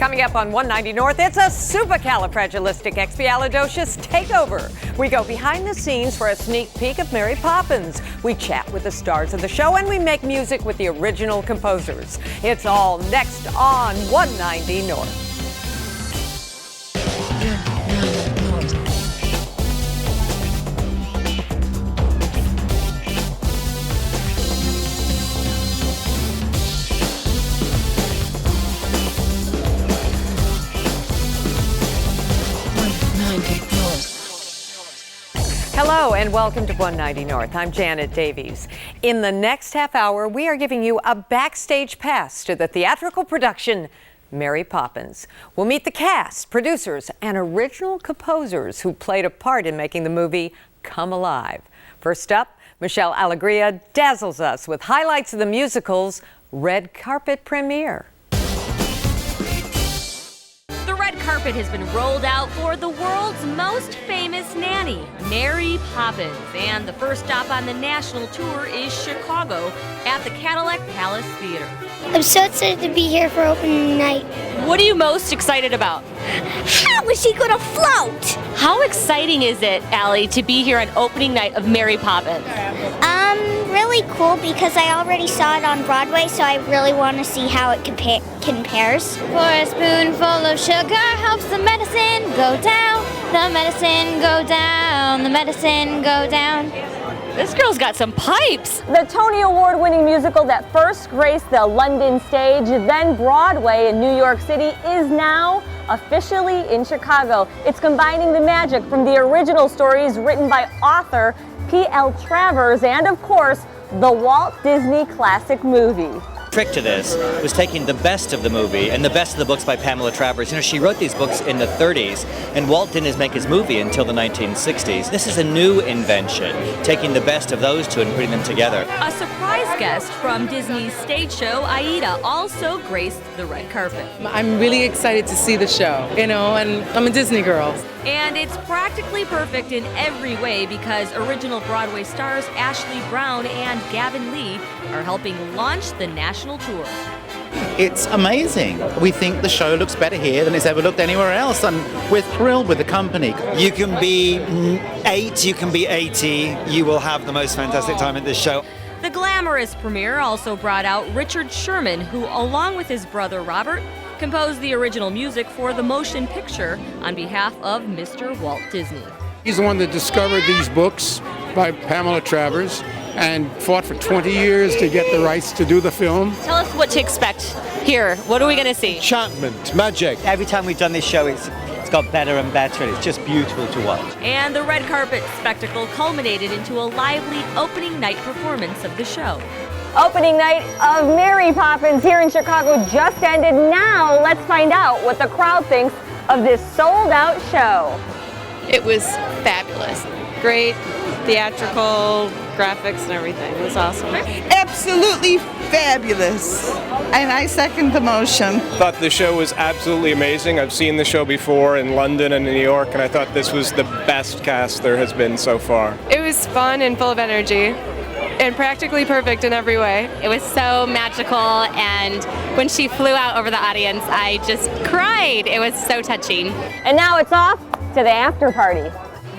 Coming up on 190 North, it's a supercalifragilisticexpialidocious takeover. We go behind the scenes for a sneak peek of Mary Poppins. We chat with the stars of the show, and we make music with the original composers. It's all next on 190 North. Hello and welcome to 190 North. I'm Janet Davies. In the next half hour, we are giving you a backstage pass to the theatrical production, Mary Poppins. We'll meet the cast, producers, and original composers who played a part in making the movie come alive. First up, Michelle Alegria dazzles us with highlights of the musical's red carpet premiere. The red carpet has been rolled out for the world's most famous nanny, Mary Poppins, and the first stop on the national tour is Chicago at the Cadillac Palace Theater. I'm so excited to be here for opening night. What are you most excited about? How is she gonna float? How exciting is it, Allie, to be here on opening night of Mary Poppins? Really cool because I already saw it on Broadway, so I really want to see how it compares. For a spoonful of sugar helps the medicine go down, the medicine go down, the medicine go down. This girl's got some pipes. The Tony Award-winning musical that first graced the London stage, then Broadway in New York City, is now officially in Chicago. It's combining the magic from the original stories written by author P.L. Travers and, of course, the Walt Disney classic movie. Trick to this was taking the best of the movie and the best of the books by Pamela Travers. You know, she wrote these books in the 30s, and Walt didn't make his movie until the 1960s. This is a new invention, taking the best of those two and putting them together. A surprise guest from Disney's stage show, Aida, also graced the red carpet. I'm really excited to see the show, and I'm a Disney girl. And it's practically perfect in every way because original Broadway stars Ashley Brown and Gavin Lee are helping launch the national tour. It's amazing. We think the show looks better here than it's ever looked anywhere else, and we're thrilled with the company. You can be 8, you can be 80, you will have the most fantastic time at this show. The glamorous premiere also brought out Richard Sherman, who, along with his brother Robert, composed the original music for the motion picture on behalf of Mr. Walt Disney. He's the one that discovered these books by Pamela Travers and fought for 20 years to get the rights to do the film. Tell us what to expect here. What are we going to see? Enchantment, magic. Every time we've done this show, it's got better and better, and it's just beautiful to watch. And the red carpet spectacle culminated into a lively opening night performance of the show. Opening night of Mary Poppins here in Chicago just ended. Now let's find out what the crowd thinks of this sold-out show. It was fabulous. Great theatrical graphics and everything. It was awesome. Absolutely fabulous. And I second the motion. Thought the show was absolutely amazing. I've seen the show before in London and New York, and I thought this was the best cast there has been so far. It was fun and full of energy and practically perfect in every way. It was so magical, and when she flew out over the audience, I just cried. It was so touching. And now it's off to the after party.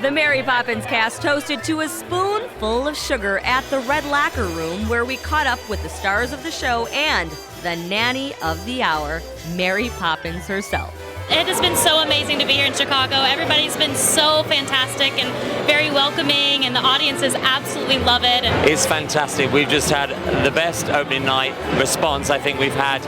The Mary Poppins cast toasted to a spoonful of sugar at the Red Lacquer Room, where we caught up with the stars of the show and the nanny of the hour, Mary Poppins herself. It has been so amazing to be here in Chicago. Everybody's been so fantastic and very welcoming, and the audiences absolutely love it. It's fantastic. We've just had the best opening night response I think we've had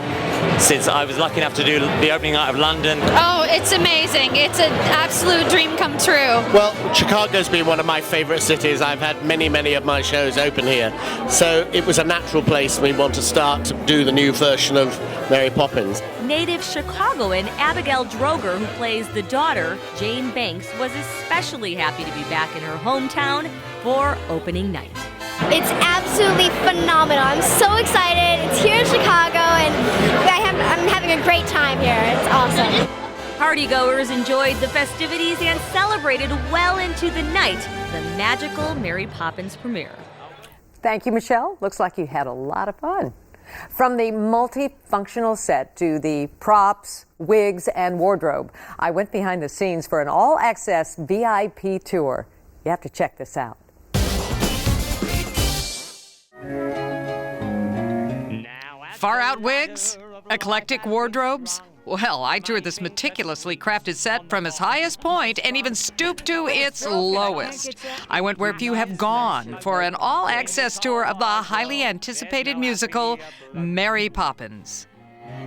since I was lucky enough to do the opening night of London. Oh, it's amazing. It's an absolute dream come true. Well, Chicago's been one of my favorite cities. I've had many of my shows open here. So it was a natural place we want to start to do the new version of Mary Poppins. Native Chicagoan Abigail Droger, who plays the daughter, Jane Banks, was especially happy to be back in her hometown for opening night. It's absolutely phenomenal. I'm so excited. It's here in Chicago, and I'm having a great time here. It's awesome. Partygoers enjoyed the festivities and celebrated well into the night the magical Mary Poppins premiere. Thank you, Michelle. Looks like you had a lot of fun. From the multifunctional set to the props, wigs, and wardrobe, I went behind the scenes for an all-access VIP tour. You have to check this out. Far-out wigs? Eclectic wardrobes? Well, I toured this meticulously crafted set from its highest point and even stooped to its lowest. I went where few have gone for an all-access tour of the highly anticipated musical, Mary Poppins.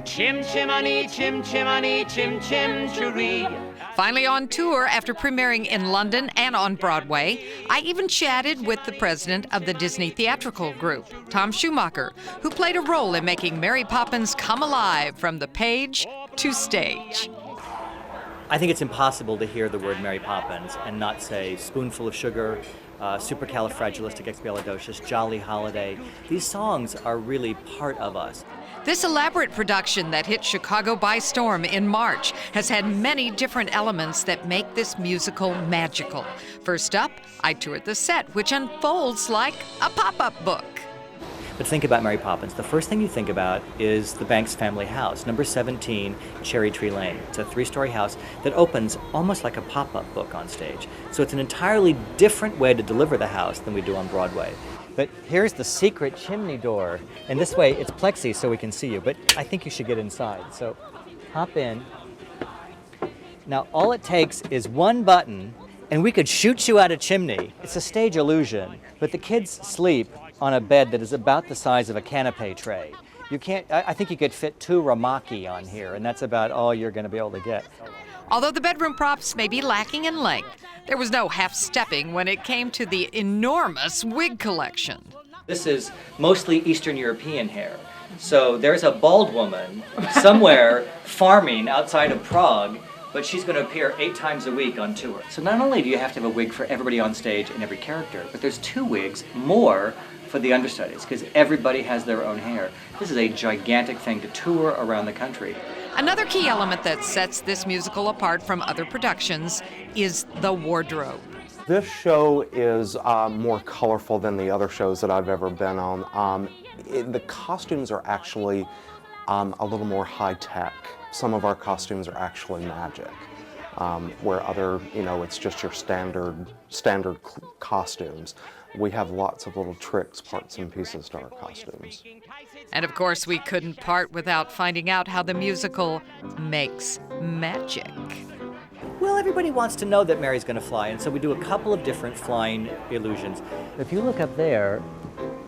Chim chimney, chim chimney, chim chim chiree. Finally on tour after premiering in London and on Broadway, I even chatted with the president of the Disney Theatrical Group, Tom Schumacher, who played a role in making Mary Poppins come alive from the page to stage. I think it's impossible to hear the word Mary Poppins and not say spoonful of sugar, supercalifragilisticexpialidocious, jolly holiday. These songs are really part of us. This elaborate production that hit Chicago by storm in March has had many different elements that make this musical magical. First up, I toured the set, which unfolds like a pop-up book. But think about Mary Poppins. The first thing you think about is the Banks family house, number 17, Cherry Tree Lane. It's a 3-story house that opens almost like a pop-up book on stage. So it's an entirely different way to deliver the house than we do on Broadway. But here's the secret chimney door. And this way, it's plexi so we can see you, but I think you should get inside. So hop in. Now, all it takes is one button, and we could shoot you out a chimney. It's a stage illusion, but the kids sleep on a bed that is about the size of a canapé tray. You can't, I think you could fit 2 ramaki on here, and that's about all you're going to be able to get. Although the bedroom props may be lacking in length, there was no half-stepping when it came to the enormous wig collection. This is mostly Eastern European hair. So there's a bald woman somewhere farming outside of Prague, but she's going to appear 8 times a week on tour. So not only do you have to have a wig for everybody on stage and every character, but there's 2 wigs more for the understudies, because everybody has their own hair. This is a gigantic thing to tour around the country. Another key element that sets this musical apart from other productions is the wardrobe. This show is more colorful than the other shows that I've ever been on. The costumes are actually a little more high-tech. Some of our costumes are actually magic, where other, it's just your standard costumes. We have lots of little tricks, parts and pieces to our costumes. And of course, we couldn't part without finding out how the musical makes magic. Well, everybody wants to know that Mary's going to fly, and so we do a couple of different flying illusions. If you look up there,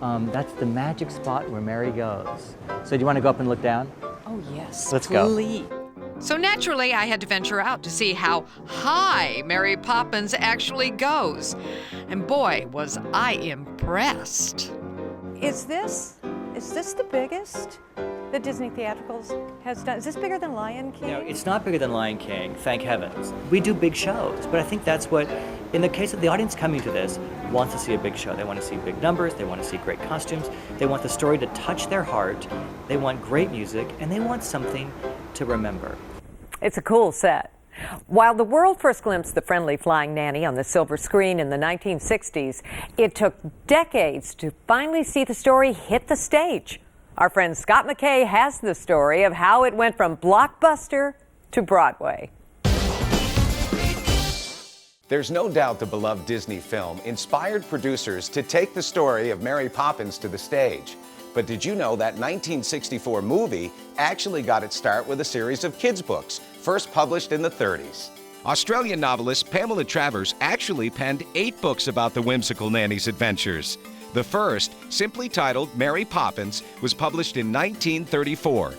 that's the magic spot where Mary goes. So do you want to go up and look down? Oh, yes. Let's please. go. So naturally, I had to venture out to see how high Mary Poppins actually goes. And boy, was I impressed. Is this the biggest that Disney Theatricals has done? Is this bigger than Lion King? No, it's not bigger than Lion King, thank heavens. We do big shows, but I think that's what, in the case of the audience coming to this, wants to see a big show. They want to see big numbers, they want to see great costumes, they want the story to touch their heart, they want great music, and they want something to remember. It's a cool set. While the world first glimpsed the friendly flying nanny on the silver screen in the 1960s, it took decades to finally see the story hit the stage. Our friend Scott McKay has the story of how it went from blockbuster to Broadway. There's no doubt the beloved Disney film inspired producers to take the story of Mary Poppins to the stage. But did you know that 1964 movie actually got its start with a series of kids' books, first published in the 30s? Australian novelist Pamela Travers actually penned 8 books about the whimsical nanny's adventures. The first, simply titled Mary Poppins, was published in 1934.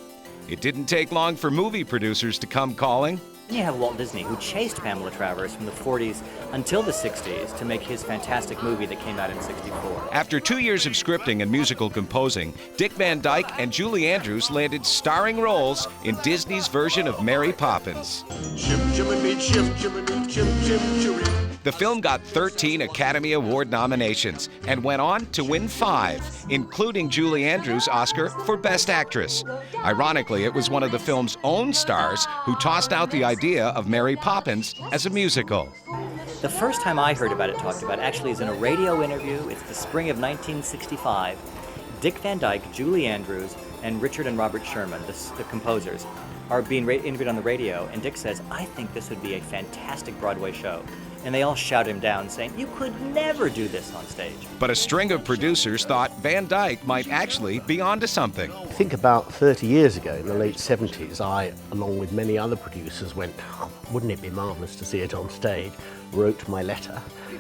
It didn't take long for movie producers to come calling. You have Walt Disney, who chased Pamela Travers from the 40s until the 60s to make his fantastic movie that came out in '64. After 2 years of scripting and musical composing, Dick Van Dyke and Julie Andrews landed starring roles in Disney's version of Mary Poppins. The film got 13 Academy Award nominations and went on to win 5, including Julie Andrews' Oscar for Best Actress. Ironically, it was one of the film's own stars who tossed out the idea of Mary Poppins as a musical. The first time I heard about it talked about actually is in a radio interview. It's the spring of 1965. Dick Van Dyke, Julie Andrews, and Richard and Robert Sherman, the composers, are being interviewed on the radio, and Dick says, I think this would be a fantastic Broadway show. And they all shout him down, saying, you could never do this on stage. But a string of producers thought Van Dyke might actually be onto something. I think about 30 years ago, in the late 70s, I, along with many other producers, went, oh, wouldn't it be marvellous to see it on stage? Wrote my letter,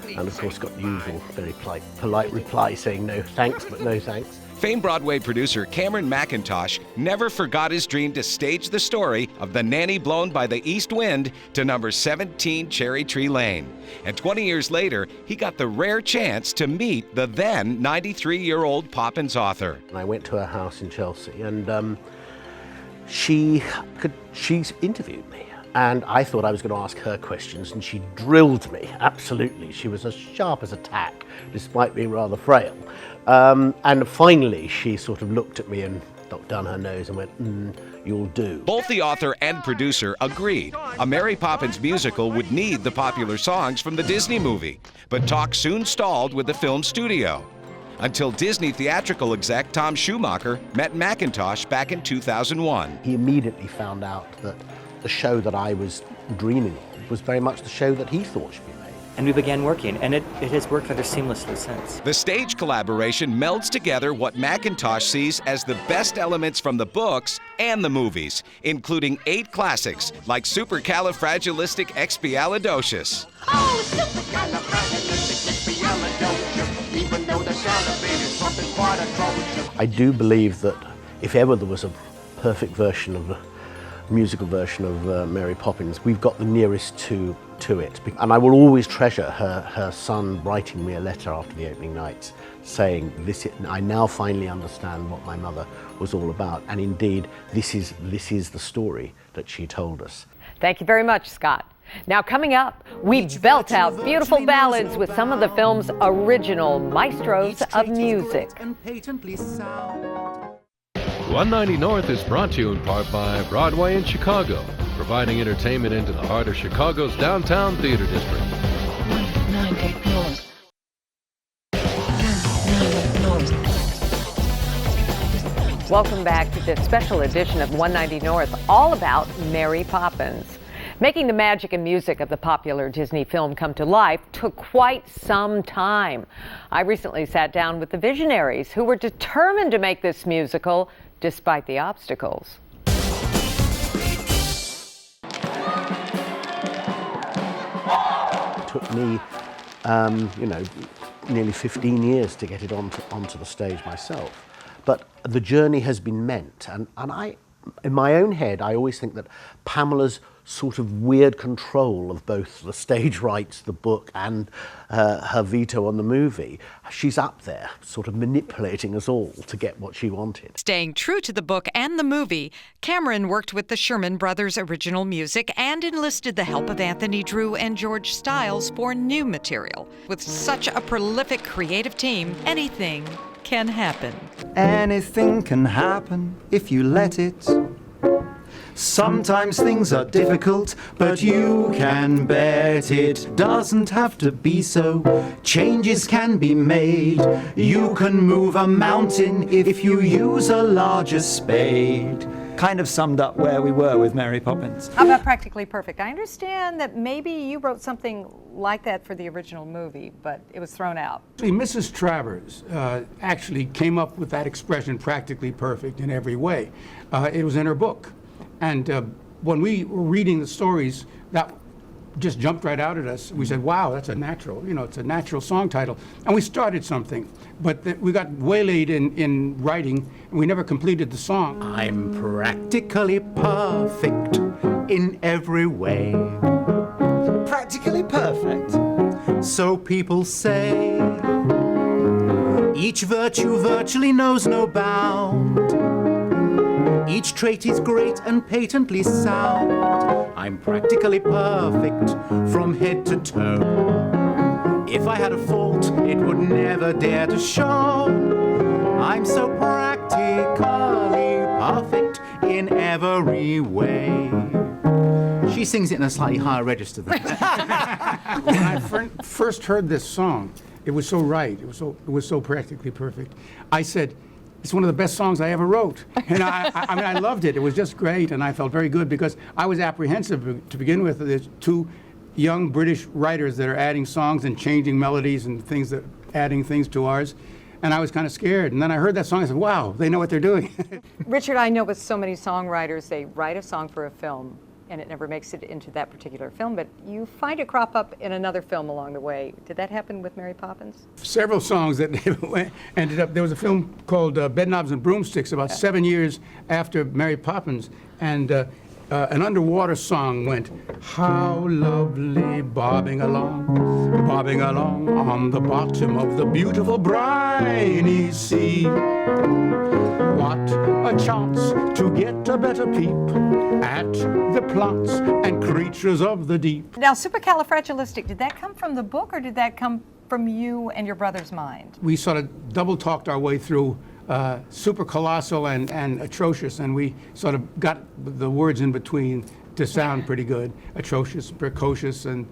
and of course got the usual very polite reply saying no thanks, but no thanks. Famed Broadway producer Cameron McIntosh never forgot his dream to stage the story of the nanny blown by the east wind to number 17 Cherry Tree Lane. And 20 years later, he got the rare chance to meet the then 93-year-old Poppins author. And I went to her house in Chelsea, and she interviewed me. And I thought I was going to ask her questions, and she drilled me, absolutely. She was as sharp as a tack, despite being rather frail. And finally, she sort of looked at me and looked down her nose and went, you'll do. Both the author and producer agreed a Mary Poppins musical would need the popular songs from the Disney movie, but talk soon stalled with the film studio. Until Disney theatrical exec Tom Schumacher met McIntosh back in 2001. He immediately found out that the show that I was dreaming of was very much the show that he thought should be made. And we began working, and it has worked rather seamlessly since. The stage collaboration melds together what McIntosh sees as the best elements from the books and the movies, including 8 classics like Supercalifragilisticexpialidocious. Oh, supercalifragilisticexpialidocious, even though the sound of it is something quite atrocious. I do believe that if ever there was a perfect version of musical version of Mary Poppins, we've got the nearest to it. And I will always treasure her son writing me a letter after the opening night saying, I now finally understand what my mother was all about. And indeed, this is the story that she told us. Thank you very much, Scott. Now coming up, we belt out beautiful ballads with some of the film's original maestros of music. 190 North is brought to you in part by Broadway in Chicago, providing entertainment into the heart of Chicago's downtown theater district. 190 North. Welcome back to this special edition of 190 North, all about Mary Poppins. Making the magic and music of the popular Disney film come to life took quite some time. I recently sat down with the visionaries who were determined to make this musical despite the obstacles. It took me, nearly 15 years to get it onto the stage myself. But the journey has been meant, and I, in my own head, I always think that Pamela's sort of weird control of both the stage rights, the book, and her veto on the movie, she's up there sort of manipulating us all to get what she wanted. Staying true to the book and the movie, Cameron worked with the Sherman Brothers' original music and enlisted the help of Anthony Drew and George Stiles for new material. With such a prolific creative team, anything can happen. Anything can happen if you let it. Sometimes things are difficult, but you can bet it doesn't have to be so. Changes can be made. You can move a mountain if you use a larger spade. Kind of summed up where we were with Mary Poppins. How about Practically Perfect? I understand that maybe you wrote something like that for the original movie, but it was thrown out. Mrs. Travers actually came up with that expression, practically perfect in every way. It was in her book. And when we were reading the stories, that just jumped right out at us. We said, wow, that's a natural, it's a natural song title. And we started something, but we got waylaid in writing, and we never completed the song. I'm practically perfect in every way. Practically perfect? So people say. Each virtue virtually knows no bound. Each trait is great and patently sound. I'm practically perfect from head to toe. If I had a fault, it would never dare to show. I'm so practically perfect in every way. She sings it in a slightly higher register than that. When I first heard this song, it was so right. It was so practically perfect. I said, it's one of the best songs I ever wrote. And I mean, I loved it. It was just great, and I felt very good because I was apprehensive to begin with. There's two young British writers that are adding songs and changing melodies and things adding things to ours. And I was kind of scared. And then I heard that song, I said, wow, they know what they're doing. Richard, I know with so many songwriters, they write a song for a film and it never makes it into that particular film, but you find it crop up in another film along the way. Did that happen with Mary Poppins? Several songs that ended up, there was a film called Bedknobs and Broomsticks about 7 years after Mary Poppins, and an underwater song went, how lovely bobbing along on the bottom of the beautiful briny sea. What a chance to get a better peep at the plants and creatures of the deep. Now, supercalifragilistic, did that come from the book or did that come from you and your brother's mind? We sort of double-talked our way through super colossal and atrocious, and we sort of got the words in between to sound pretty good. Atrocious, precocious, and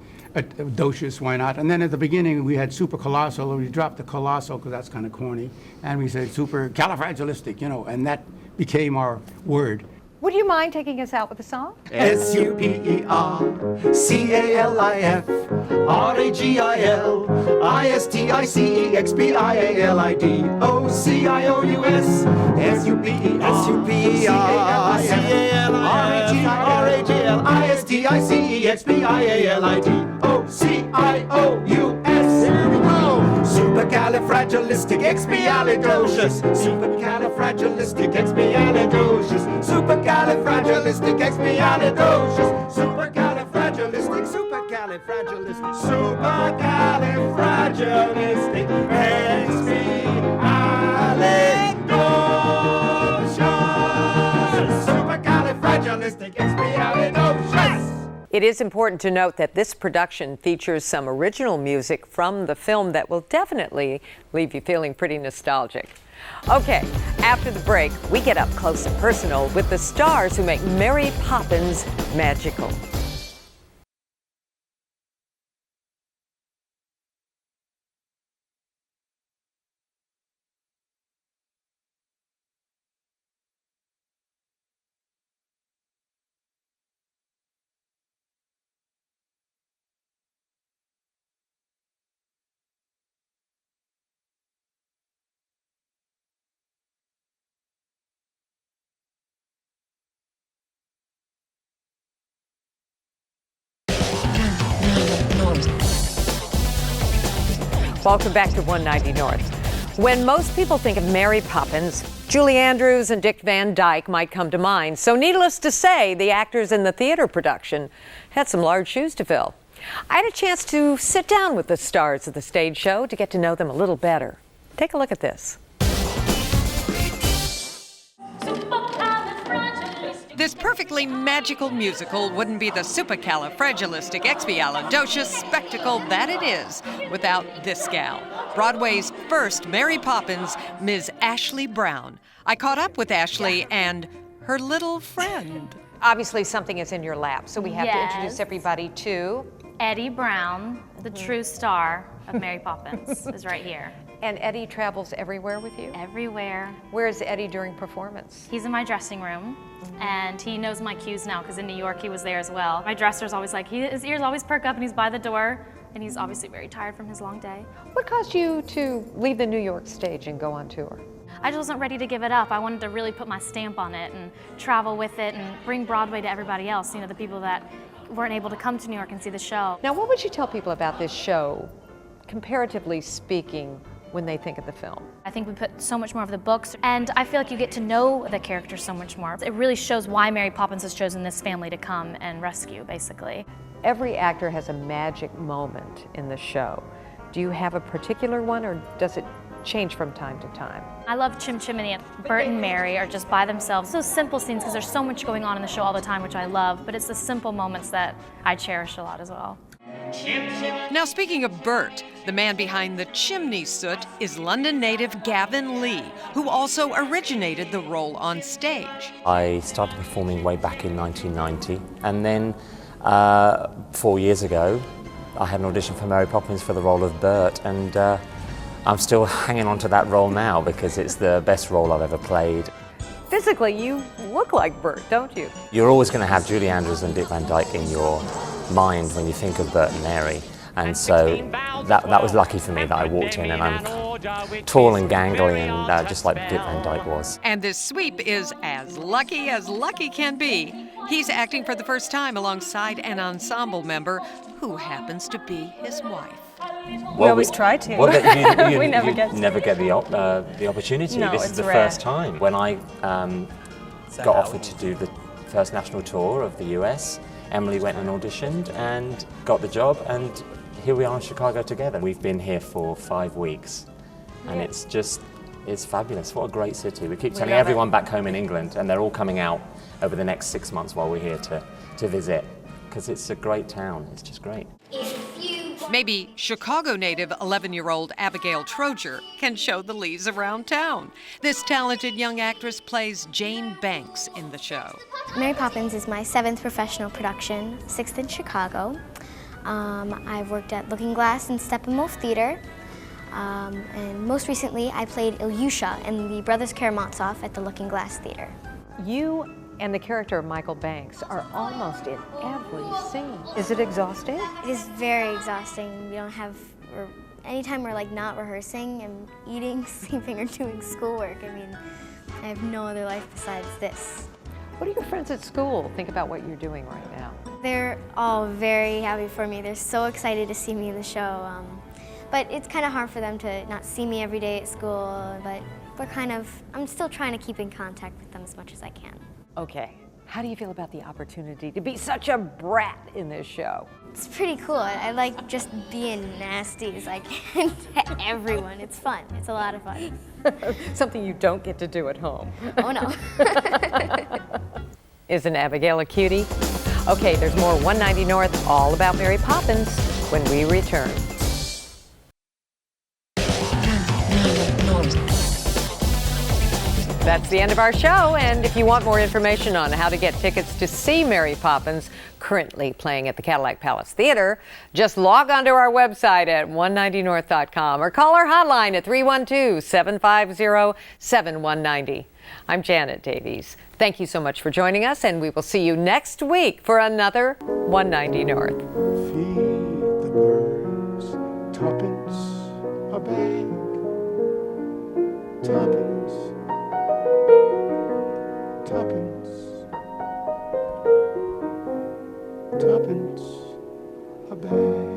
docious, why not? And then at the beginning we had super colossal, and we dropped the colossal because that's kind of corny, and we said super califragilistic, you know, and that became our word. Would you mind taking us out with a song? SUPERCALIFRAGILISTICEXPIALIDOCIOUS SUPERCALIFRAGILISTICEXPIALIDOCIOUS. Here we go. Supercalifragilisticexpialidocious. Supercalifragilisticexpialidocious. Supercalifragilisticexpialidocious. Supercalifragilistic. Supercalifragilistic. Supercalifragilisticexpialidocious. Supercalifragilisticexpialidocious. It is important to note that this production features some original music from the film that will definitely leave you feeling pretty nostalgic. Okay, after the break, we get up close and personal with the stars who make Mary Poppins magical. Welcome back to 190 North. When most people think of Mary Poppins, Julie Andrews and Dick Van Dyke might come to mind. So needless to say, the actors in the theater production had some large shoes to fill. I had a chance to sit down with the stars of the stage show to get to know them a little better. Take a look at this. This perfectly magical musical wouldn't be the supercalifragilisticexpialidocious spectacle that it is without this gal, Broadway's first Mary Poppins, Ms. Ashley Brown. I caught up with Ashley and her little friend. Obviously, something is in your lap, so we have to introduce everybody to Eddie Brown, the true star of Mary Poppins, is right here. And Eddie travels everywhere with you? Everywhere. Where is Eddie during performance? He's in my dressing room, and he knows my cues now, because in New York he was there as well. My dresser's always like, his ears always perk up, and he's by the door, and he's obviously very tired from his long day. What caused you to leave the New York stage and go on tour? I just wasn't ready to give it up. I wanted to really put my stamp on it and travel with it and bring Broadway to everybody else, you know, the people that weren't able to come to New York and see the show. Now, what would you tell people about this show, comparatively speaking, when they think of the film? I think we put so much more of the books, and I feel like you get to know the characters so much more. It really shows why Mary Poppins has chosen this family to come and rescue, basically. Every actor has a magic moment in the show. Do you have a particular one, or does it change from time to time? I love Chim Chimney and Bert and Mary are just by themselves. Those simple scenes, because there's so much going on in the show all the time, which I love, but it's the simple moments that I cherish a lot as well. Now, speaking of Bert, the man behind the chimney soot is London native Gavin Lee, who also originated the role on stage. I started performing way back in 1990, and then 4 years ago, I had an audition for Mary Poppins for the role of Bert, and I'm still hanging on to that role now because it's the best role I've ever played. Physically, you look like Bert, don't you? You're always going to have Julie Andrews and Dick Van Dyke in your mind when you think of Bert and Mary. And so that was lucky for me that I walked in and I'm tall and gangly and just like Dick Van Dyke was. And this sweep is as lucky can be. He's acting for the first time alongside an ensemble member who happens to be his wife. We always try to. Well, We never get to. never get the opportunity. No, this is it's the rare. first time. When I got offered to do the first national tour of the US, Emily went and auditioned and got the job, and here we are in Chicago together. We've been here for 5 weeks, and it's fabulous. What a great city. We keep telling everyone back home in England, and they're all coming out over the next 6 months while we're here to visit, because it's a great town. It's just great. Maybe Chicago native 11-year-old Abigail Troger can show the leaves around town. This talented young actress plays Jane Banks in the show. Mary Poppins is my 7th professional production, 6th in Chicago. I've worked at Looking Glass and Steppenwolf Theater. And most recently, I played Ilyusha in the Brothers Karamazov at the Looking Glass Theater. You and the character of Michael Banks are almost in every scene. Is it exhausting? It is very exhausting. We don't have, anytime we're like not rehearsing and eating, sleeping, or doing schoolwork, I mean, I have no other life besides this. What do your friends at school think about what you're doing right now? They're all very happy for me. They're so excited to see me in the show. But it's kind of hard for them to not see me every day at school, but I'm still trying to keep in contact with them as much as I can. Okay, how do you feel about the opportunity to be such a brat in this show? It's pretty cool. I like just being nasty as I can to everyone. It's fun. It's a lot of fun. Something you don't get to do at home. Oh, no. Isn't Abigail a cutie? Okay, there's more 190 North, all about Mary Poppins, when we return. That's the end of our show, and if you want more information on how to get tickets to see Mary Poppins, currently playing at the Cadillac Palace Theater, just log on to our website at 190north.com or call our hotline at 312-750-7190. I'm Janet Davies. Thank you so much for joining us, and we will see you next week for another 190 North. Feed the birds, tuppence a bag, tuppence, tuppence, tuppence a bag.